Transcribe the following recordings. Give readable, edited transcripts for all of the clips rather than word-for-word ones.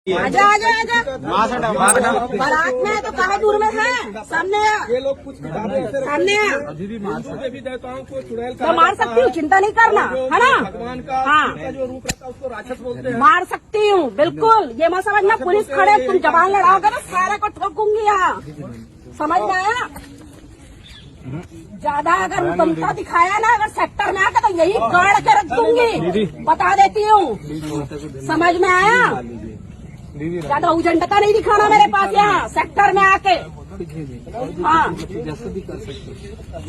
आजा आजा आजा बारात में तो कहा दूर में है सामने ये लोग कुछ किताबें सामने देवी देवताओं को चुड़ैल मैं मार सकती हूँ, चिंता नहीं करना, है ना। भगवान का हाँ जो रूप रहता है उसको राक्षस बोलते हैं। मार सकती हूँ बिल्कुल, ये मत समझना पुलिस खड़े तुम जबान लड़ाओगे ना सारा को ठोकूंगी यहाँ, समझ में आया। ज्यादा अगर दमता दिखाया ना अगर सेक्टर में आकर तो यही गाड़ के रख दूंगी, बता देती हूँ, समझ में आया। ज्यादा उजंडता नहीं दिखाना मेरे पास यहाँ सेक्टर में आके। हाँ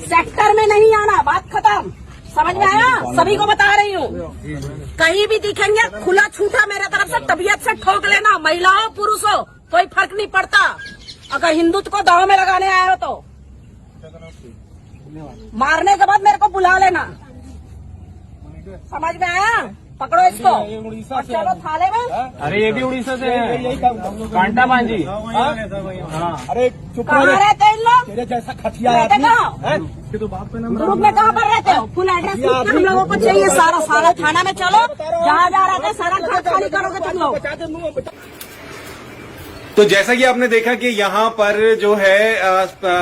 सेक्टर में नहीं आना, बात खत्म, समझ में आया। सभी को बता रही हूँ, कहीं भी दिखेंगे खुला छूटा मेरे तरफ से तबीयत से ठोक लेना, महिला हो पुरुष हो कोई फर्क नहीं पड़ता। अगर हिंदुत्व को दाव में लगाने आए हो तो मारने के बाद मेरे को बुला लेना, समझ में आया। पकड़ो इसको और चलो थाने में। अरे ये भी उड़ीसा से है, कांटा मांझी। अरे चुप कहाँ रहते हैं इन लोग, तेरे जैसा खटिया रहते आदमी कहाँ, तो बाप का नाम ग्रुप में कहाँ पर रहते हो। फुल एड्रेस हम लोगों को चाहिए, सारा थाना में चलो, जहाँ जा रहे थे सारा घर खाली करोगे तुम लोग। तो जैसा कि आपने देखा कि यहाँ पर जो है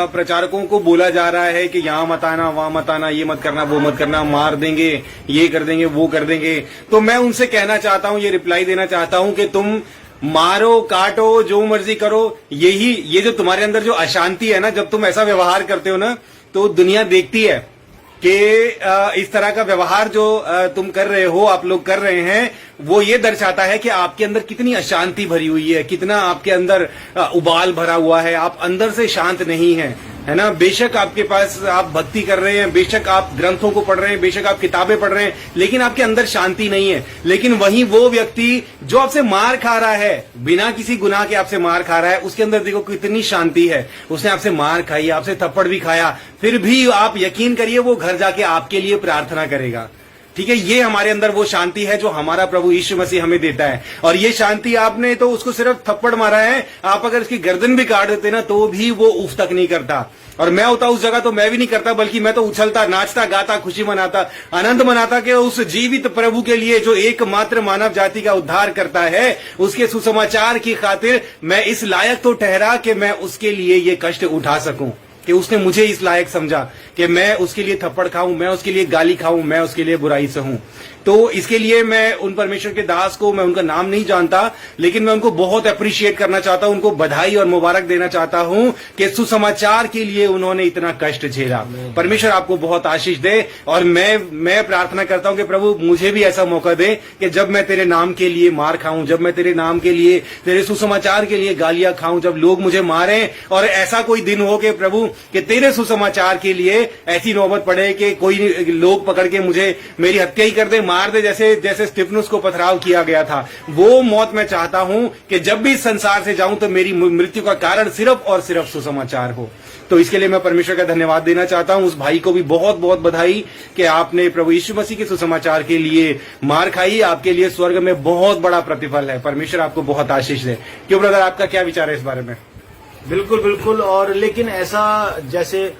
प्रचारकों को बोला जा रहा है कि यहाँ मत आना, वहां मत आना, ये मत करना, वो मत करना, मार देंगे, ये कर देंगे, वो कर देंगे। तो मैं उनसे कहना चाहता हूँ, ये रिप्लाई देना चाहता हूँ कि तुम मारो काटो जो मर्जी करो, ये जो तुम्हारे अंदर जो अशांति है ना, जब तुम ऐसा व्यवहार करते हो ना तो दुनिया देखती है कि इस तरह का व्यवहार जो तुम कर रहे हो, आप लोग कर रहे हैं, वो ये दर्शाता है कि आपके अंदर कितनी अशांति भरी हुई है, कितना आपके अंदर उबाल भरा हुआ है, आप अंदर से शांत नहीं हैं, है ना। बेशक आपके पास आप भक्ति कर रहे हैं, बेशक आप ग्रंथों को पढ़ रहे हैं, बेशक आप किताबें पढ़ रहे हैं, लेकिन आपके अंदर शांति नहीं है। लेकिन वहीं वो व्यक्ति जो आपसे मार खा रहा है, बिना किसी गुनाह के आपसे मार खा रहा है, उसके अंदर देखो कितनी शांति है। उसने आपसे मार खाई, आपसे थप्पड़ भी खाया, फिर भी आप यकीन करिए वो घर जाके आपके लिए प्रार्थना करेगा। ठीक है, ये हमारे अंदर वो शांति है जो हमारा प्रभु यीशु मसीह हमें देता है। और ये शांति आपने तो उसको सिर्फ थप्पड़ मारा है, आप अगर इसकी गर्दन भी काट देते ना तो भी वो उफ तक नहीं करता। और मैं होता उस जगह तो मैं भी नहीं करता, बल्कि मैं तो उछलता, नाचता, गाता, खुशी मनाता, आनंद मनाता कि उस जीवित प्रभु के लिए जो एकमात्र मानव जाति का उद्धार करता है, उसके सुसमाचार की खातिर मैं इस लायक तो ठहरा कि मैं उसके लिए ये कष्ट उठा सकूं, कि उसने मुझे इस लायक समझा कि मैं उसके लिए थप्पड़ खाऊं, मैं उसके लिए गाली खाऊं, मैं उसके लिए बुराई सहूं। तो इसके लिए मैं उन परमेश्वर के दास को, मैं उनका नाम नहीं जानता, लेकिन मैं उनको बहुत अप्रिशिएट करना चाहता हूं, उनको बधाई और मुबारक देना चाहता हूं कि सुसमाचार के लिए उन्होंने इतना कष्ट झेला। परमेश्वर आपको बहुत आशीष दे। और मैं प्रार्थना करता हूं कि प्रभु मुझे भी ऐसा मौका दे कि जब मैं तेरे नाम के लिए मार खाऊं, जब मैं तेरे नाम के लिए, तेरे सुसमाचार के लिए गालियां खाऊं, जब लोग मुझे मारें, और ऐसा कोई दिन हो कि प्रभु कि तेरे सुसमाचार के लिए ऐसी नौबत पड़े कि कोई लोग पकड़ के मुझे मेरी हत्या ही कर दे, मार दे, जैसे स्टिफनुस को पथराव किया गया था। वो मौत मैं चाहता हूं कि जब भी इस संसार से जाऊं तो मेरी मृत्यु का कारण सिर्फ और सिर्फ सुसमाचार हो। तो इसके लिए मैं परमेश्वर का धन्यवाद देना चाहता हूं। उस भाई को भी बहुत बहुत बधाई कि आपने प्रभु यीशु मसीह के सुसमाचार के लिए मार खाई। आपके लिए स्वर्ग में बहुत बड़ा प्रतिफल है। परमेश्वर आपको बहुत आशीष दे। क्यों ब्रदर, आपका क्या विचार है इस बारे में? बिल्कुल बिल्कुल। और लेकिन ऐसा जैसे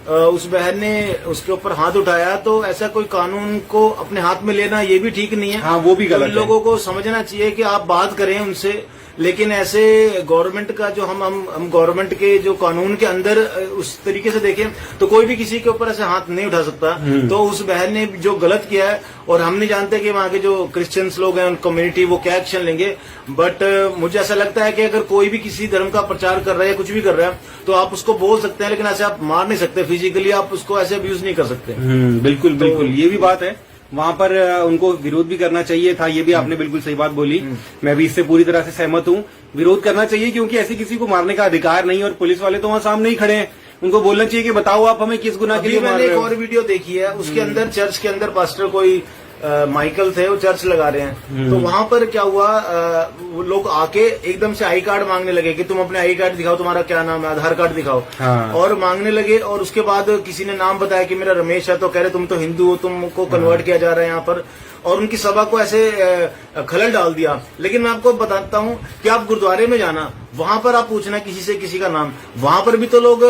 उस बहन ने उसके ऊपर हाथ उठाया, तो ऐसा कोई कानून को अपने हाथ में लेना ये भी ठीक नहीं है। हाँ, वो भी गलत है। लोगों को समझना चाहिए कि आप बात करें उनसे, लेकिन ऐसे गवर्नमेंट का जो हम गवर्नमेंट के जो कानून के अंदर उस तरीके से देखें तो कोई भी किसी के ऊपर ऐसे हाथ नहीं उठा सकता। तो उस बहन ने जो गलत किया है, और हम नहीं जानते कि वहाँ के जो क्रिश्चियंस लोग हैं, कम्युनिटी, वो क्या एक्शन लेंगे। बट मुझे ऐसा लगता है कि अगर कोई भी किसी धर्म का प्रचार कर रहा है या कुछ भी कर रहा है तो आप उसको बोल सकते हैं, लेकिन ऐसे आप मार नहीं सकते। फिजिकली आप उसको ऐसे अब्यूज नहीं कर सकते। बिल्कुल बिल्कुल, ये भी बात है। वहां पर उनको विरोध भी करना चाहिए था। ये भी आपने बिल्कुल सही बात बोली। मैं भी इससे पूरी तरह से सहमत हूँ। विरोध करना चाहिए, क्योंकि ऐसे किसी को मारने का अधिकार नहीं। और पुलिस वाले तो वहां सामने ही खड़े हैं, उनको बोलना चाहिए कि बताओ आप हमें किस गुनाह के लिए मार रहे हो। मैंने एक और वीडियो देखी है, उसके अंदर चर्च के अंदर पास्टर कोई माइकल थे, वो चर्च लगा रहे हैं। तो वहां पर क्या हुआ, वो लोग आके एकदम से आई कार्ड मांगने लगे कि तुम अपने आई कार्ड दिखाओ, तुम्हारा क्या नाम है, आधार कार्ड दिखाओ। हाँ। और मांगने लगे, और उसके बाद किसी ने नाम बताया कि मेरा रमेश है, तो कह रहे तुम तो हिंदू हो, तुमको कन्वर्ट किया जा रहा है यहाँ पर। और उनकी सभा को ऐसे खलल डाल दिया। लेकिन मैं आपको बताता हूँ कि आप गुरुद्वारे में जाना, वहां पर आप पूछना किसी से किसी का नाम, वहां पर भी तो लोग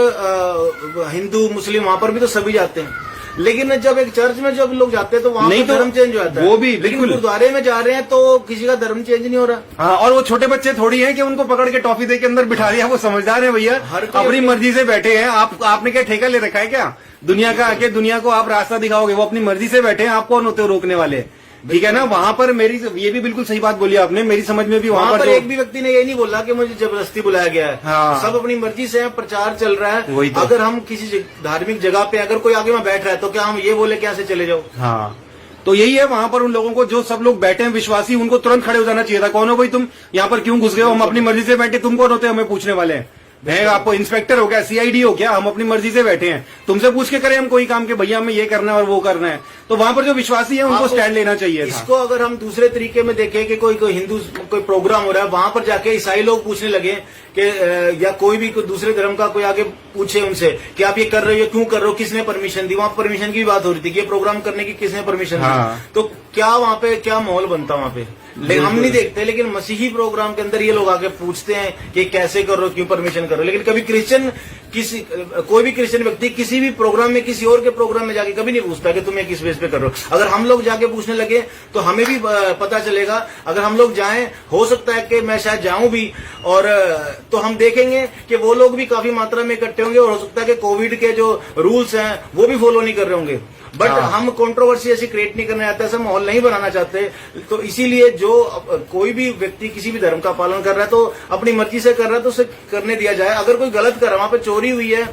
हिंदू मुस्लिम, वहां पर भी तो सभी जाते हैं। लेकिन जब एक चर्च में जब लोग जाते हैं तो वहाँ नहीं पर तो धर्म चेंज हो जाता है। वो भी लेकिन बिल्कुल। गुरुद्वारे में जा रहे हैं तो किसी का धर्म चेंज नहीं हो रहा। हाँ, और वो छोटे बच्चे थोड़ी हैं कि उनको पकड़ के टॉफी दे के अंदर बिठा दिया। वो समझदार है भैया, हर कोई अपनी मर्जी से बैठे हैं। आपने क्या ठेका ले रखा है क्या दुनिया का? आके दुनिया को आप रास्ता दिखाओगे, वो अपनी मर्जी से बैठे हैं। आप कौन होते हो रोकने वाले? ठीक है ना। वहां पर मेरी ये भी बिल्कुल सही बात बोली आपने। मेरी समझ में भी वहां पर एक भी व्यक्ति ने ये नहीं बोला कि मुझे जबरदस्ती बुलाया गया है। हाँ। सब अपनी मर्जी से है, प्रचार चल रहा है। वही तो। अगर हम किसी धार्मिक जगह पे अगर कोई आगे में बैठ रहा है तो क्या हम ये बोले क्या से चले जाओ? हाँ, तो यही है वहां पर उन लोगों को, जो सब लोग बैठे हैं विश्वासी, उनको तुरंत खड़े हो जाना चाहिए था। कौन हो भाई तुम? यहाँ पर क्यों घुस गए हो? हम अपनी मर्जी से बैठे, तुम कौन होते हैं हमें पूछने वाले हैं? भैया आपको इंस्पेक्टर हो क्या, सीआईडी हो क्या? हम अपनी मर्जी से बैठे हैं, तुमसे पूछ के करें हम कोई काम के भैया हमें ये करना है और वो करना है? तो वहां पर जो विश्वासी है उनको स्टैंड लेना चाहिए था। इसको अगर हम दूसरे तरीके में देखें कि कोई हिंदू कोई प्रोग्राम हो रहा है, वहां पर जाके ईसाई लोग पूछने लगे कि या कोई भी दूसरे धर्म का कोई आगे पूछे उनसे कि आप ये कर रहे हो, क्यों कर रहे हो, किसने परमिशन दी? वहां परमिशन की भी बात हो रही थी कि ये प्रोग्राम करने की किसने परमिशन हाँ। दी? तो क्या वहां पे क्या माहौल बनता वहां पे? लेकिन हम नहीं देखते। लेकिन मसीही प्रोग्राम के अंदर ये लोग आके पूछते हैं कि कैसे कर रहे हो, क्यों परमिशन कर रहे हो। लेकिन कभी क्रिश्चियन कोई भी क्रिश्चियन व्यक्ति किसी भी प्रोग्राम में, किसी और के प्रोग्राम में जाके कभी नहीं पूछता कि तुम ये किस बेस पे कर रहे हो। अगर हम लोग जाके पूछने लगे तो हमें भी पता चलेगा। अगर हम लोग जाएं, हो सकता है कि मैं शायद जाऊं भी, और तो हम देखेंगे कि वो लोग भी काफी मात्रा में इकट्ठे होंगे और हो सकता है कि कोविड के जो रूल्स हैं वो भी फॉलो नहीं कर रहे होंगे। बट हम कंट्रोवर्सी ऐसी क्रिएट नहीं करना चाहते, ऐसा माहौल नहीं बनाना चाहते। तो इसीलिए जो कोई भी व्यक्ति किसी भी धर्म का पालन कर रहा है तो अपनी मर्जी से कर रहा है तो उसे करने दिया जाए। अगर कोई गलत कर रहा है, वहां पे चोरी हुई है,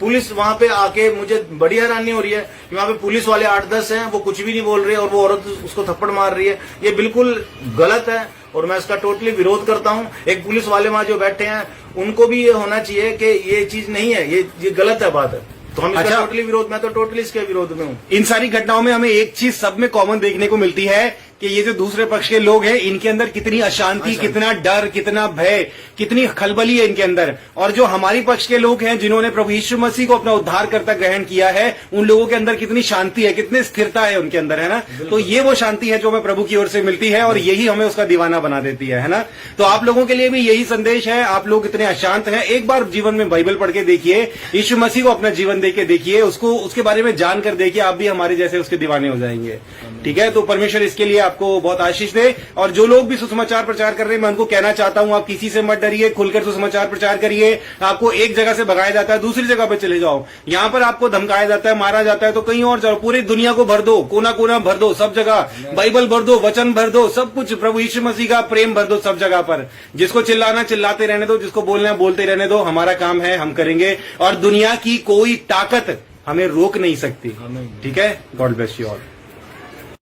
पुलिस वहां पे आके, मुझे बड़ी हैरानी हो रही है कि वहां पे पुलिस वाले 8-10 हैं, वो कुछ भी नहीं बोल रहे और वो औरत उसको थप्पड़ मार रही है। ये बिल्कुल गलत है और मैं इसका टोटली विरोध करता हूं। एक पुलिस वाले वहां जो बैठे हैं उनको भी ये होना चाहिए कि ये चीज नहीं है, ये गलत है बात है। तो हम इसका टोटली विरोध, मैं तो टोटली इसके विरोध में हूँ। इन सारी घटनाओं में हमें एक चीज सब में कॉमन देखने को मिलती है कि ये जो दूसरे पक्ष के लोग हैं, इनके अंदर कितनी अशांति, कितना डर, कितना भय, कितनी खलबली है इनके अंदर। और जो हमारी पक्ष के लोग हैं, जिन्होंने प्रभु यीशु मसीह को अपना उद्धारकर्ता ग्रहण किया है, उन लोगों के अंदर कितनी शांति है, कितनी स्थिरता है उनके अंदर, है ना। तो ये वो शांति है जो हमें प्रभु की ओर से मिलती है और यही हमें उसका दीवाना बना देती है ना। तो आप लोगों के लिए भी यही संदेश है। आप लोग इतने अशांत हैं, एक बार जीवन में बाइबल पढ़ के देखिए, यीशु मसीह को अपना जीवन दे के देखिए, उसको उसके बारे में जानकर देखिए, आप भी हमारे जैसे उसके दीवाने हो जाएंगे। ठीक है, तो परमेश्वर इसके लिए आपको बहुत आशीष दे। और जो लोग भी सुसमाचार प्रचार कर रहे हैं, मैं उनको कहना चाहता हूं, आप किसी से मत डरिए, खुलकर सुसमाचार प्रचार करिए। आपको एक जगह से भगाया जाता है, दूसरी जगह पे चले जाओ। यहां पर आपको धमकाया जाता है, मारा जाता है, तो कहीं और जाओ। पूरी दुनिया को भर दो, कोना कोना भर दो, सब जगह बाइबल भर दो, वचन भर दो, सब कुछ प्रभु यीशु मसीह का प्रेम भर दो सब जगह पर। जिसको चिल्लाना चिल्लाते रहने दो, जिसको बोलना बोलते रहने दो। हमारा काम है, हम करेंगे और दुनिया की कोई ताकत हमें रोक नहीं सकती। ठीक है, गॉड ब्लेस यू ऑल।